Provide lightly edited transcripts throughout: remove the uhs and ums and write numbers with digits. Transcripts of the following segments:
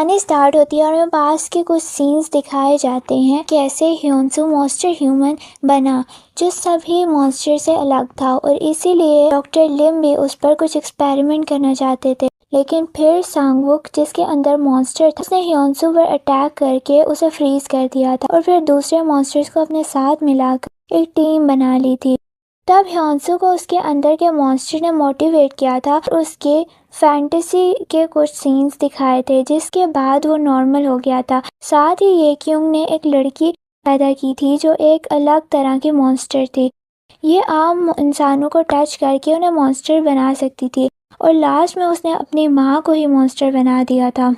کہانی سٹارٹ ہوتی ہے اور ہمیں پاس کے کچھ سینز دکھائے جاتے ہیں کیسے ہیونسو مونسٹر ہیومن بنا جو سبھی مونسٹر سے الگ تھا، اور اسی لیے ڈاکٹر لم بھی اس پر کچھ ایکسپیریمنٹ کرنا چاہتے تھے، لیکن پھر سانگ وک جس کے اندر مونسٹر تھا اس نے ہیونسو پر اٹیک کر کے اسے فریز کر دیا تھا اور پھر دوسرے مونسٹرز کو اپنے ساتھ ملا کر ایک ٹیم بنا لی تھی۔ تب ہیونسو کو اس کے اندر کے مونسٹر نے موٹیویٹ کیا تھا اور اس کے فینٹیسی کے کچھ سینز دکھائے تھے جس کے بعد وہ نارمل ہو گیا تھا۔ ساتھ ہی یہ کیونگ نے ایک لڑکی پیدا کی تھی جو ایک الگ طرح کی مونسٹر تھی، یہ عام انسانوں کو ٹچ کر کے انہیں مونسٹر بنا سکتی تھی، اور لاسٹ میں اس نے اپنی ماں کو ہی مونسٹر بنا دیا تھا۔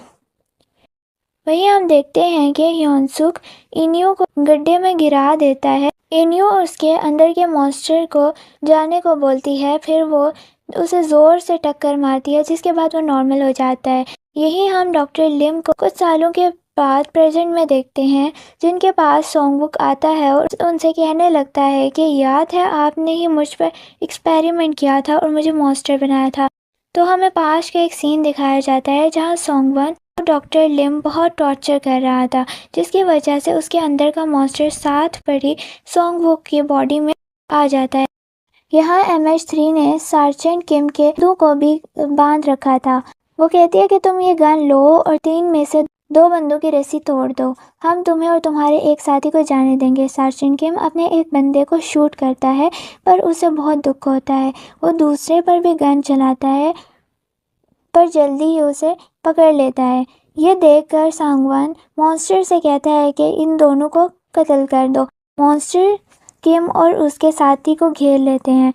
وہیں ہم دیکھتے ہیں کہ ہیونسوک انیو کو گڈھے میں گرا دیتا ہے، انیو اس کے اندر کے مونسٹر کو جانے کو بولتی ہے، پھر وہ اسے زور سے ٹکر مارتی ہے جس کے بعد وہ نارمل ہو جاتا ہے۔ یہی ہم ڈاکٹر لم کو کچھ سالوں کے بعد پریزنٹ میں دیکھتے ہیں جن کے پاس سانگ وک آتا ہے اور ان سے کہنے لگتا ہے کہ یاد ہے آپ نے ہی مجھ پر ایکسپیریمنٹ کیا تھا اور مجھے مونسٹر بنایا تھا۔ تو ہمیں پاس کا ایک سین دکھایا جاتا ہے جہاں سانگ ون ڈاکٹر لم بہت ٹارچر کر رہا تھا جس کی وجہ سے اس کے اندر کا مونسٹر ساتھ پڑی سانگ وک کی باڈی میں آ جاتا ہے۔ یہاں MH3 نے سارجنٹ کم کے دو کو بھی باندھ رکھا تھا۔ وہ کہتی ہے کہ تم یہ گن لو اور 3 میں سے 2 بندوں کی رسی توڑ دو، ہم تمہیں اور تمہارے ایک ساتھی کو جانے دیں گے۔ سارجنٹ کم اپنے ایک بندے کو شوٹ کرتا ہے پر اسے بہت دکھ ہوتا ہے، وہ دوسرے پر بھی گن چلاتا ہے پر جلدی ہی اسے پکڑ لیتا ہے۔ یہ دیکھ کر سانگ ون مونسٹر سے کہتا ہے کہ ان دونوں کو قتل کر دو۔ مونسٹر کم اور اس کے ساتھی کو گھیر لیتے ہیں۔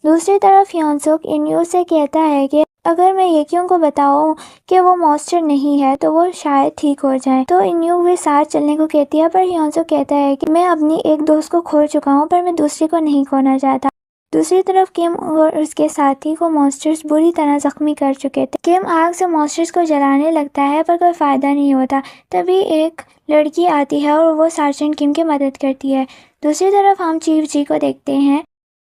دوسری طرف ہیونسوک انیو سے کہتا ہے کہ اگر میں یکیوں کو بتاؤں کہ وہ مونسٹر نہیں ہے تو وہ شاید ٹھیک ہو جائے، تو انیو بھی ساتھ چلنے کو کہتی ہے، پر ہیونسوک کہتا ہے کہ میں اپنی ایک دوست کو کھو چکا ہوں پر میں دوسری کو نہیں کھونا چاہتا۔ دوسری طرف کم اور اس کے ساتھی کو مونسٹرز بری طرح زخمی کر چکے تھے۔ کم آگ سے مونسٹرز کو جلانے لگتا ہے پر کوئی فائدہ نہیں ہوتا، تبھی ایک لڑکی آتی ہے اور وہ سارجنٹ کم کی مدد کرتی ہے۔ دوسری طرف ہم چیف جی کو دیکھتے ہیں،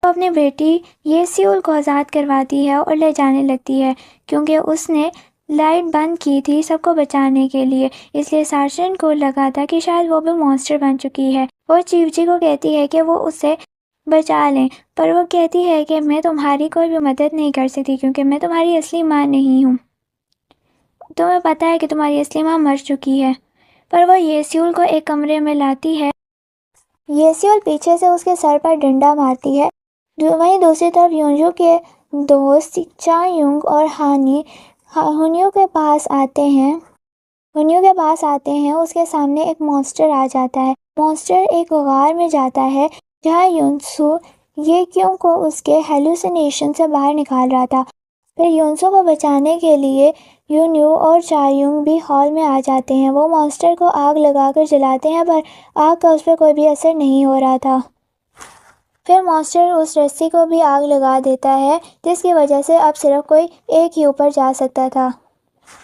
وہ اپنی بیٹی یہ سیول کو آزاد کرواتی ہے اور لے جانے لگتی ہے کیونکہ اس نے لائٹ بند کی تھی سب کو بچانے کے لیے، اس لیے سارجنٹ کو لگا تھا کہ شاید وہ بھی مونسٹر بن چکی ہے۔ وہ چیف جی کو کہتی ہے کہ وہ اسے بچا لیں، پر وہ کہتی ہے کہ میں تمہاری کوئی بھی مدد نہیں کر سکتی کیونکہ میں تمہاری اصلی ماں نہیں ہوں، تمہیں پتہ ہے کہ تمہاری اصلی ماں مر چکی ہے۔ پر وہ یسیول کو ایک کمرے میں لاتی ہے، یسیول پیچھے سے اس کے سر پر ڈنڈا مارتی ہے۔ وہیں دوسری طرف یونجو کے دوست چا یونگ اور ہانی ہنیو کے پاس آتے ہیں، اس کے سامنے ایک مونسٹر آ جاتا ہے۔ مونسٹر ایک غار میں جاتا ہے جہاں یونسو یہ کیوں کو اس کے ہیلوسینیشن سے باہر نکال رہا تھا۔ پھر یونسو کو بچانے کے لیے یونیو اور چا یونگ بھی ہال میں آ جاتے ہیں، وہ مونسٹر کو آگ لگا کر جلاتے ہیں پر آگ کا اس پر کوئی بھی اثر نہیں ہو رہا تھا۔ پھر مونسٹر اس رسی کو بھی آگ لگا دیتا ہے جس کی وجہ سے اب صرف کوئی ایک ہی اوپر جا سکتا تھا،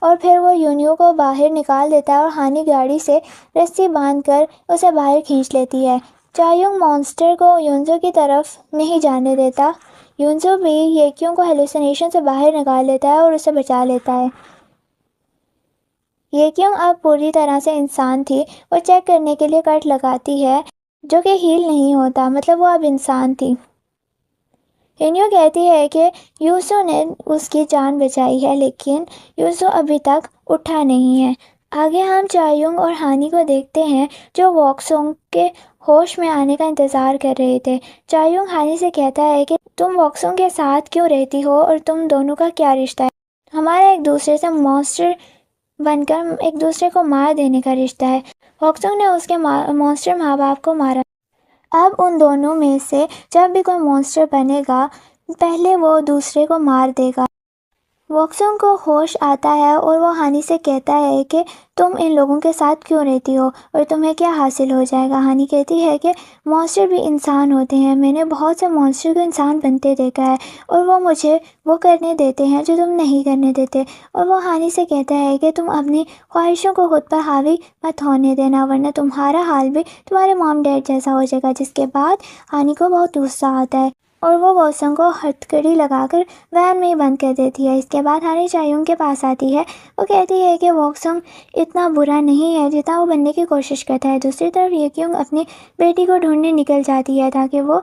اور پھر وہ یونیو کو باہر نکال دیتا ہے اور ہانی گاڑی سے رسی باندھ کر اسے باہر کھینچ لیتی ہے۔ چا یونگ مونسٹر کو یونزو کی طرف نہیں جانے دیتا، یونزو بھی یکیوں کو ہیلوسینیشن سے باہر نکال لیتا ہے اور اسے بچا لیتا ہے۔ یکیوں اب پوری طرح سے انسان تھی، وہ چیک کرنے کے لیے کٹ لگاتی ہے جو کہ ہیل نہیں ہوتا، مطلب وہ اب انسان تھی۔ انیو کہتی ہے کہ یوسو نے اس کی جان بچائی ہے لیکن یوسو ابھی تک اٹھا نہیں ہے۔ آگے ہم چا یونگ اور ہانی کو دیکھتے ہیں جو واکسونگ کے ہوش میں آنے کا انتظار کر رہے تھے۔ چا یونگ ہانی سے کہتا ہے کہ تم واکسونگ کے ساتھ کیوں رہتی ہو اور تم دونوں کا کیا رشتہ ہے؟ ہمارا ایک دوسرے سے مونسٹر بن کر ایک دوسرے کو مار دینے کا رشتہ ہے۔ واکسونگ نے اس کے مونسٹر ماں باپ کو مارا، اب ان دونوں میں سے جب بھی کوئی مونسٹر بنے گا پہلے وہ دوسرے کو مار دے گا۔ واکسونگ کو ہوش آتا ہے اور وہ ہانی سے کہتا ہے کہ تم ان لوگوں کے ساتھ کیوں رہتی ہو اور تمہیں کیا حاصل ہو جائے گا؟ ہانی کہتی ہے کہ مونسٹر بھی انسان ہوتے ہیں، میں نے بہت سے مونسٹر کو انسان بنتے دیکھا ہے اور وہ مجھے وہ کرنے دیتے ہیں جو تم نہیں کرنے دیتے، اور وہ ہانی سے کہتا ہے کہ تم اپنی خواہشوں کو خود پر حاوی مت ہونے دینا ورنہ تمہارا حال بھی تمہارے مام ڈیڈ جیسا ہو جائے گا۔ جس کے بعد ہانی کو بہت غصہ آتا ہے اور وہ واٹسن کو ہتھکڑی لگا کر وین میں ہی بند کر دیتی ہے۔ اس کے بعد ہانی چایونگ کے پاس آتی ہے۔ وہ کہتی ہے کہ واٹسن اتنا برا نہیں ہے جتنا وہ بننے کی کوشش کرتا ہے۔ دوسری طرف یہ کیونگ اپنی بیٹی کو ڈھونڈنے نکل جاتی ہے تاکہ وہ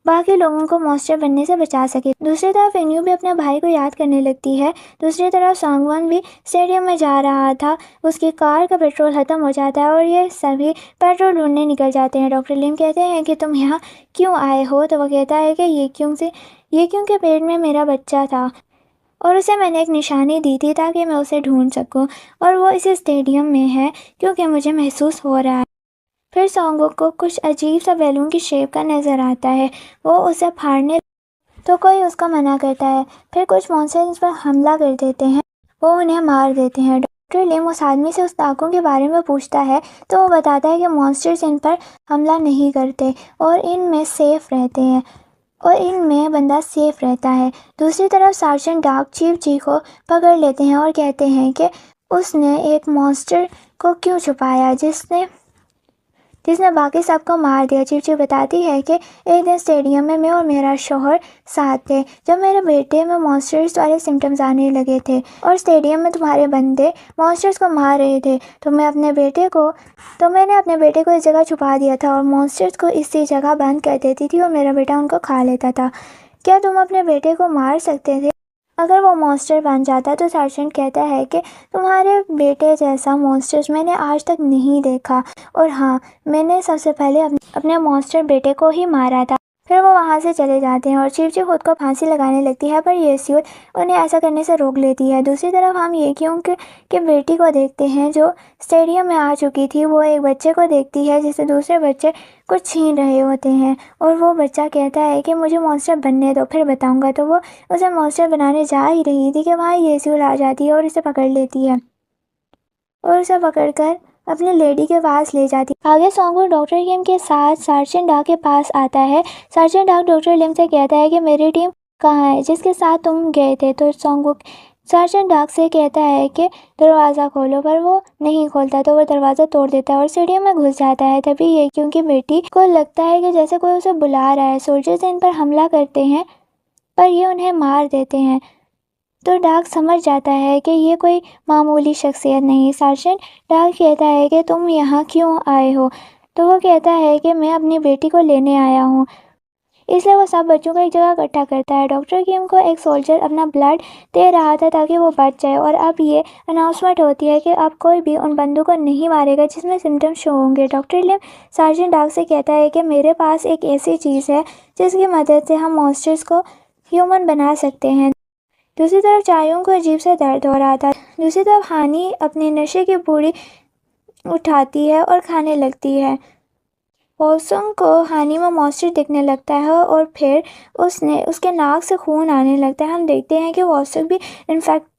باقی لوگوں کو مانسٹر بننے سے بچا سکے۔ دوسری طرف انیو بھی اپنے بھائی کو یاد کرنے لگتی ہے۔ دوسری طرف سانگ ون بھی اسٹیڈیم میں جا رہا تھا، اس کی کار کا پیٹرول ختم ہو جاتا ہے اور یہ سبھی پیٹرول ڈھونڈنے نکل جاتے ہیں۔ ڈاکٹر لیم کہتے ہیں کہ تم یہاں کیوں آئے ہو؟ تو وہ کہتا ہے کہ یہ کیوں کے پیٹ میں میرا بچہ تھا اور اسے میں نے ایک نشانی دی تھی تاکہ میں اسے ڈھونڈ سکوں، اور وہ اس اسٹیڈیم میں ہے کیونکہ مجھے محسوس ہو رہا ہے۔ پھر سانگوک کو کچھ عجیب سا بیلون کی شیپ کا نظر آتا ہے، وہ اسے پھاڑنے تو کوئی اس کو منع کرتا ہے۔ پھر کچھ مانسٹر اس پر حملہ کر دیتے ہیں، وہ انہیں مار دیتے ہیں۔ ڈاکٹر لیم اس آدمی سے اس ڈاکو کے بارے میں پوچھتا ہے تو وہ بتاتا ہے کہ مانسٹرز ان پر حملہ نہیں کرتے اور ان میں سیف رہتے ہیں اور ان میں بندہ سیف رہتا ہے۔ دوسری طرف سارجنٹ ڈاک چیف جی کو پکڑ لیتے ہیں اور کہتے ہیں کہ اس نے ایک مانسٹر کو کیوں چھپایا جس نے باقی سب کو مار دیا۔ چیف جی بتاتی ہے کہ ایک دن اسٹیڈیم میں اور میرا شوہر ساتھ تھے جب میرے بیٹے میں مانسٹرز والے سمٹمز آنے لگے تھے اور اسٹیڈیم میں تمہارے بندے مانسٹرز کو مار رہے تھے، تو میں نے اپنے بیٹے کو اس جگہ چھپا دیا تھا اور مانسٹرز کو اسی جگہ بند کر دیتی تھی اور میرا بیٹا ان کو کھا لیتا تھا۔ کیا تم اپنے بیٹے کو مار سکتے تھے اگر وہ مانسٹر بن جاتا؟ تو سارجنٹ کہتا ہے کہ تمہارے بیٹے جیسا مانسٹر میں نے آج تک نہیں دیکھا، اور ہاں، میں نے سب سے پہلے اپنے مانسٹر بیٹے کو ہی مارا تھا۔ پھر وہ وہاں سے چلے جاتے ہیں اور چیف جی خود کو پھانسی لگانے لگتی ہے، پر یسیول انہیں ایسا کرنے سے روک لیتی ہے۔ دوسری طرف ہم یہ کیوں کہ بیٹی کو دیکھتے ہیں جو اسٹیڈیم میں آ چکی تھی۔ وہ ایک بچے کو دیکھتی ہے جسے دوسرے بچے کچھ چھین رہے ہوتے ہیں اور وہ بچہ کہتا ہے کہ مجھے مانسٹر بننے دو، پھر بتاؤں گا۔ تو وہ اسے مانسٹر بنانے جا ہی رہی تھی کہ وہاں یسیول آ جاتی ہے اور اسے پکڑ لیتی ہے اور اسے پکڑ کر اپنی لیڈی کے پاس لے جاتی ہے۔ آگے سانگو ڈاکٹر لیم کے ساتھ سارجنٹ ڈاک کے پاس آتا ہے۔ سارجنٹ ڈاک ڈاکٹر لیم سے کہتا ہے کہ میری ٹیم کہاں ہے جس کے ساتھ تم گئے تھے؟ تو سانگو سارجنٹ ڈاک سے کہتا ہے کہ دروازہ کھولو، پر وہ نہیں کھولتا تو وہ دروازہ توڑ دیتا ہے اور اسٹیڈیم میں گھس جاتا ہے۔ تبھی یہ کیونکہ بیٹی کو لگتا ہے کہ جیسے کوئی اسے بلا رہا ہے۔ سولجرز ان پر حملہ کرتے ہیں پر یہ انہیں مار دیتے ہیں، تو ڈاک سمجھ جاتا ہے کہ یہ کوئی معمولی شخصیت نہیں۔ سارجنٹ ڈاک کہتا ہے کہ تم یہاں کیوں آئے ہو؟ تو وہ کہتا ہے کہ میں اپنی بیٹی کو لینے آیا ہوں۔ اس لیے وہ سب بچوں کو ایک جگہ اکٹھا کرتا ہے۔ ڈاکٹر کیم کو ایک سولجر اپنا بلڈ دے رہا تھا تاکہ وہ بچ جائے، اور اب یہ اناؤنسمنٹ ہوتی ہے کہ اب کوئی بھی ان بندوں کو نہیں مارے گا جس میں سمٹم شو ہوں گے۔ ڈاکٹر لیم سارجنٹ ڈاک سے کہتا ہے کہ میرے پاس ایک ایسی چیز ہے جس کی مدد سے ہم مانسٹرز کو ہیومن بنا سکتے ہیں۔ دوسری طرف چایونگ کو عجیب سے درد ہو رہا تھا۔ دوسری طرف ہانی اپنے نشے کی پوری اٹھاتی ہے اور کھانے لگتی ہے۔ وولسنگ کو ہانی میں مانسٹر دکھنے لگتا ہے اور پھر اس کے ناک سے خون آنے لگتا ہے۔ ہم دیکھتے ہیں کہ وولسنگ بھی انفیکٹ۔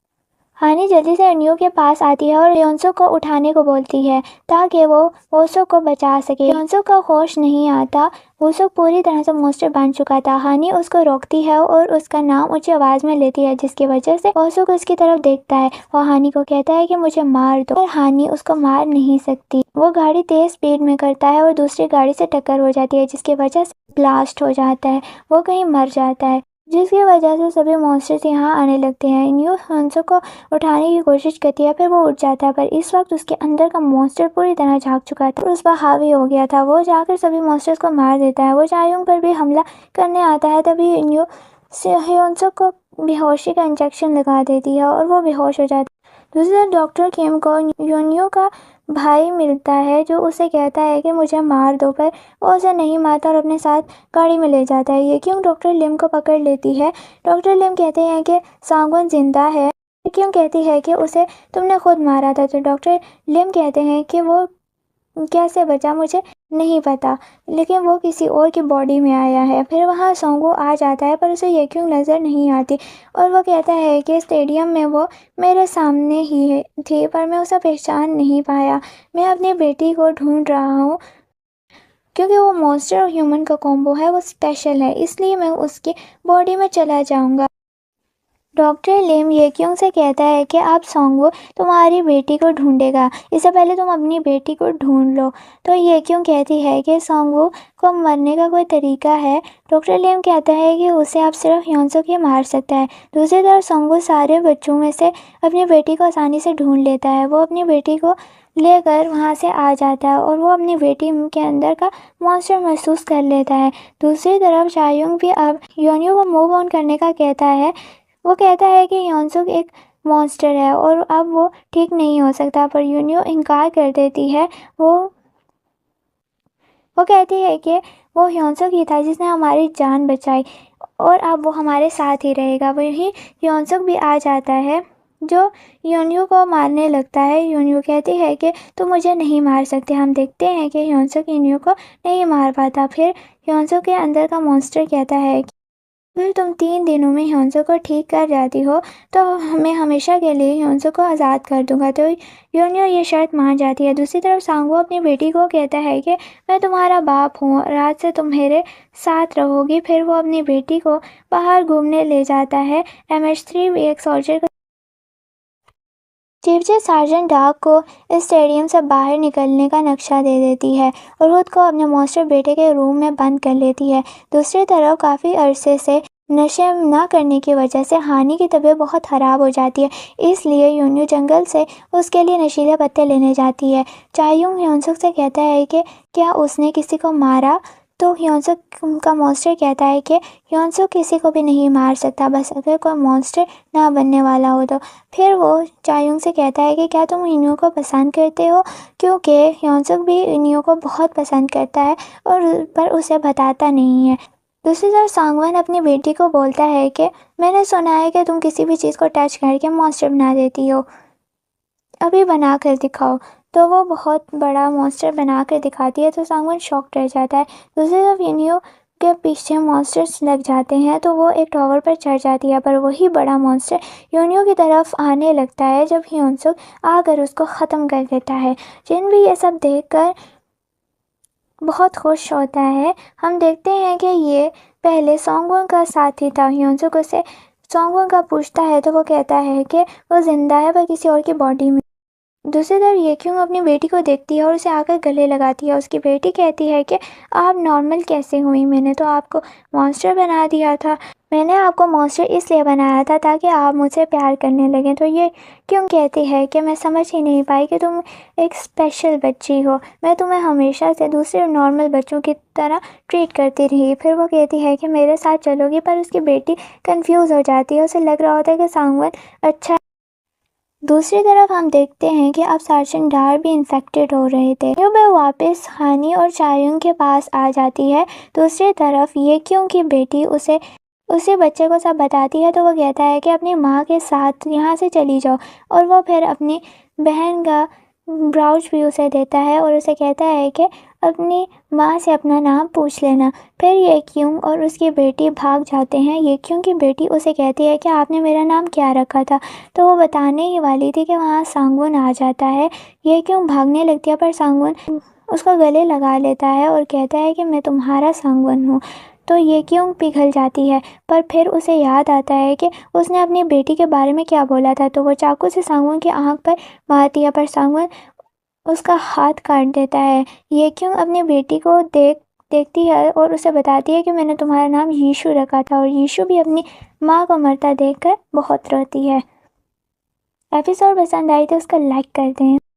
ہانی جلدی سے انیو کے پاس آتی ہے اور لیونسو کو اٹھانے کو بولتی ہے تاکہ وہ وولسنگ کو بچا سکے۔ لیونسو کو ہوش نہیں آتا، وولسنگ پوری طرح سے مانسٹر بن چکا تھا۔ ہانی اس کو روکتی ہے اور اس کا نام اونچی آواز میں لیتی ہے، جس کی وجہ سے وولسنگ اس کی طرف دیکھتا ہے۔ وہ ہانی کو کہتا ہے کہ مجھے مار دو، پر ہانی اس کو مار نہیں سکتی۔ وہ گاڑی تیز سپیڈ میں کرتا ہے اور دوسری گاڑی سے ٹکر ہو جاتی ہے، جس کی وجہ سے بلاسٹ ہو جاتا ہے، وہ کہیں مر جاتا ہے، جس کی وجہ سے سبھی مانسٹرز یہاں آنے لگتے ہیں۔ انیو ہانسو کو اٹھانے کی کوشش کرتی ہے، پھر وہ اٹھ جاتا ہے، پر اس وقت اس کے اندر کا مانسٹر پوری طرح جاگ چکا تھا اور اس پر حاوی ہو گیا تھا۔ وہ جا کر سبھی مانسٹرز کو مار دیتا ہے۔ وہ چایونگ پر بھی حملہ کرنے آتا ہے، تبھی انیو ہیونسو کو بے ہوشی کا انجیکشن لگا دیتی ہے اور وہ بے ہوش ہو جاتا ہے۔ دوسری طرف ڈاکٹر کیم کو یونیو کا بھائی ملتا ہے جو اسے کہتا ہے کہ مجھے مار دو، پر وہ اسے نہیں مارتا اور اپنے ساتھ گاڑی میں لے جاتا ہے۔ یہ کیوں ڈاکٹر لیم کو پکڑ لیتی ہے۔ ڈاکٹر لیم کہتے ہیں کہ سانگون زندہ ہے۔ کیوں کہتی ہے کہ اسے تم نے خود مارا تھا، تو ڈاکٹر لیم کہتے ہیں کہ وہ کیسے بچا مجھے نہیں پتا، لیکن وہ کسی اور کی باڈی میں آیا ہے۔ پھر وہاں سانگو آ جاتا ہے پر اسے یہ کیوں نظر نہیں آتی اور وہ کہتا ہے کہ اسٹیڈیم میں وہ میرے سامنے ہی تھی پر میں اسے پہچان نہیں پایا۔ میں اپنی بیٹی کو ڈھونڈ رہا ہوں کیونکہ وہ مانسٹر اور ہیومن کا کومبو ہے، وہ اسپیشل ہے، اس لیے میں اس کی باڈی میں چلا جاؤں گا۔ ڈاکٹر لیم یہ کیونگ سے کہتا ہے کہ اب سونگو تمہاری بیٹی کو ڈھونڈے گا، اس سے پہلے تم اپنی بیٹی کو ڈھونڈ لو۔ تو یہ کیوں کہتی ہے کہ سونگو کو مرنے کا کوئی طریقہ ہے۔ ڈاکٹر لیم کہتا ہے کہ اسے اب صرف ہیونسک ہی مار سکتا ہے۔ دوسری طرف سونگو سارے بچوں میں سے اپنی بیٹی کو آسانی سے ڈھونڈ لیتا ہے۔ وہ اپنی بیٹی کو لے کر وہاں سے آ جاتا ہے اور وہ اپنی بیٹی کے اندر کا مونسٹر محسوس کر لیتا ہے۔ دوسری طرف چایونگ بھی اب یونیو کو موو آن کرنے کا کہتا ہے۔ وہ کہتا ہے کہ ہیونسک ایک مونسٹر ہے اور اب وہ ٹھیک نہیں ہو سکتا، پر یونیو انکار کر دیتی ہے۔ وہ کہتی ہے کہ وہ ہیونسک ہی تھا جس نے ہماری جان بچائی اور اب وہ ہمارے ساتھ ہی رہے گا۔ وہیں ہیونسک بھی آ جاتا ہے جو یونیو کو مارنے لگتا ہے۔ یونیو کہتی ہے کہ تم مجھے نہیں مار سکتے۔ ہم دیکھتے ہیں کہ ہیونسک یونیو کو نہیں مار پاتا۔ پھر ہیونسک کے اندر کا مونسٹر کہتا ہے کہ اگر تم 3 دنوں میں ہیونسک کو ٹھیک کر جاتی ہو تو میں ہمیشہ کے لیے ہیونسک کو آزاد کر دوں گا۔ تو یونیو یہ شرط مان جاتی ہے۔ دوسری طرف سانگو اپنی بیٹی کو کہتا ہے کہ میں تمہارا باپ ہوں اور آج سے تم میرے ساتھ رہو گی۔ پھر وہ اپنی بیٹی کو باہر گھومنے لے جاتا ہے۔ MH3 بھی ایک سولجر کا چیف جسٹس سارجنٹ ڈارک کو اسٹیڈیم سے باہر نکلنے کا نقشہ دے دیتی ہے اور خود کو اپنے مونسٹر بیٹے کے روم میں بند کر لیتی ہے۔ دوسری طرف کافی عرصے سے نشے نہ کرنے کی وجہ سے ہانی کی طبیعت بہت خراب ہو جاتی ہے، اس لیے یونیو جنگل سے اس کے لیے نشیلے پتے لینے جاتی ہے۔ چایونگ ہیونسک سے کہتا ہے کہ کیا اس نے کسی کو مارا، تو ہیونسک کا مونسٹر کہتا ہے کہ ہیونسک کسی کو بھی نہیں مار سکتا، بس اگر کوئی مونسٹر نہ بننے والا ہو تو۔ پھر وہ چایونگ سے کہتا ہے کہ کیا تم یونیو کو پسند کرتے ہو، کیونکہ ہیونسک بھی یونیو کو بہت پسند کرتا ہے اور پر اسے بتاتا نہیں ہے۔ دوسری طرف سانگون اپنی بیٹی کو بولتا ہے کہ میں نے سنا ہے کہ تم کسی بھی چیز کو ٹچ کر کے مونسٹر بنا دیتی ہو، ابھی بنا کر دکھاؤ۔ تو وہ بہت بڑا مونسٹر بنا کر دکھاتی ہے تو سانگون شاک رہ جاتا ہے۔ دوسری طرف یونیو کے پیچھے مونسٹرز لگ جاتے ہیں تو وہ ایک ٹاور پر چڑھ جاتی ہے، پر وہی بڑا مونسٹر یونیو کی طرف آنے لگتا ہے جب ہیونسک آ کر اس کو ختم کر دیتا ہے۔ جن بھی یہ سب دیکھ کر بہت خوش ہوتا ہے۔ ہم دیکھتے ہیں کہ یہ پہلے سانگون کا ساتھی تھا۔ ہیونسک اسے سانگون کا پوچھتا ہے تو وہ کہتا ہے کہ وہ زندہ ہے پر کسی اور کی باڈی میں۔ دوسری طرف یہ کیوں اپنی بیٹی کو دیکھتی ہے اور اسے آ کر گلے لگاتی ہے۔ اس کی بیٹی کہتی ہے کہ آپ نارمل کیسے ہوئی، میں نے تو آپ کو مونسٹر بنا دیا تھا۔ میں نے آپ کو مونسٹر اس لیے بنایا تھا تاکہ آپ مجھ سے پیار کرنے لگیں۔ تو یہ کیوں کہتی ہے کہ میں سمجھ ہی نہیں پائی کہ تم ایک اسپیشل بچی ہو، میں تمہیں ہمیشہ سے دوسرے نارمل بچوں کی طرح ٹریٹ کرتی رہی۔ پھر وہ کہتی ہے کہ میرے ساتھ چلو گی، پر اس کی بیٹی کنفیوز ہو جاتی ہے، اسے لگ رہا ہوتا ہے کہ سانگون اچھا۔ دوسری طرف ہم دیکھتے ہیں کہ اب سارجنٹ ڈار بھی انفیکٹڈ ہو رہے تھے۔ وہ واپس ہانی اور چایونگ کے پاس آ جاتی ہے۔ دوسری طرف یہ کیوں کی بیٹی اسی بچے کو سب بتاتی ہے تو وہ کہتا ہے کہ اپنی ماں کے ساتھ یہاں سے چلی جاؤ، اور وہ پھر اپنی بہن کا براؤچ بھی اسے دیتا ہے اور اسے کہتا ہے کہ اپنی ماں سے اپنا نام پوچھ لینا۔ پھر یہ کیوں اور اس کی بیٹی بھاگ جاتے ہیں۔ یہ کیوں کی بیٹی اسے کہتی ہے کہ آپ نے میرا نام کیا رکھا تھا، تو وہ بتانے ہی والی تھی کہ وہاں سانگون آ جاتا ہے۔ یہ کیوں بھاگنے لگتی ہے پر سانگون اس کو گلے لگا لیتا ہے اور کہتا ہے کہ میں تمہارا سانگون ہوں۔ تو یہ کیوں پگھل جاتی ہے، پر پھر اسے یاد آتا ہے کہ اس نے اپنی بیٹی کے بارے میں کیا بولا تھا، تو وہ چاقو سے سانگون کی آنکھ پر مارتی ہے، پر سانگون اس کا ہاتھ کاٹ دیتا ہے۔ یہ کیوں اپنی بیٹی کو دیکھتی ہے اور اسے بتاتی ہے کہ میں نے تمہارا نام یشو رکھا تھا، اور یشو بھی اپنی ماں کو مرتا دیکھ کر بہت روتی ہے۔ ایپیسوڈ پسند آئی تو اس کو لائک کر دیں۔